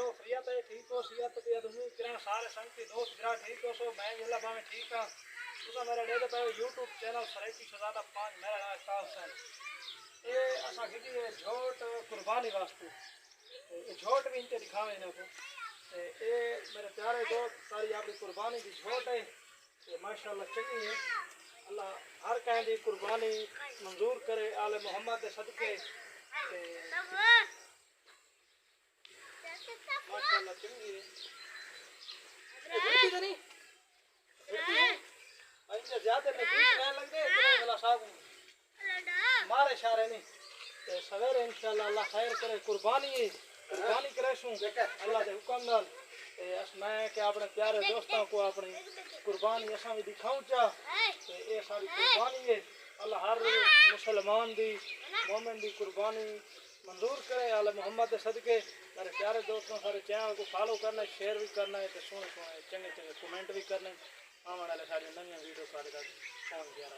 दो फ्रिया पे ठीक हो सिया तो ये उम्मीद करें सारे संगती दोस्त गिरा ठीक हो सो मैं जिला बामे ठीक हां तुसा मेरा डेले पे YouTube चैनल सरेकी शहजादा 5 मेरा नाम इफ्तार हुसैन ये असा की ये झोट कुर्बानी वास्ते ये झोट भी इनके दिखावे ना को ये मेरे प्यारे दोस्त सारी आपकी कुर्बानी की झोट है ये माशाल्लाह चंगी है अल्लाह हर कहीं दी कुर्बानी मंजूर करे आले मोहम्मद दे सदके माशाल्लाह चंगी है नहीं इनसे ज्यादा में गीत गाने लग गए इतने वाला साहब मारे इशारे नहीं ते सवेरे इंशाल्लाह अल्लाह खैर करे कुर्बानी करे सू अल्लाह दे हुक्म नाल ते अस मैं के अपने प्यारे दोस्तों को अपनी कुर्बानी असा भी दिखाऊं चा ते ये सारी कुर्बानी है अल्लाह हर मुसलमान दी मोमिन दी कुर्बानी मंजूर करे आले मोहम्मद सदके मेरे प्यारे दोस्तों सारे चैनल को फॉलो करना शेयर भी करना है तो सोने चंगे चंगे कमेंट भी करने आने वाले सारी नवी वीडियो सारे पहुँच गया।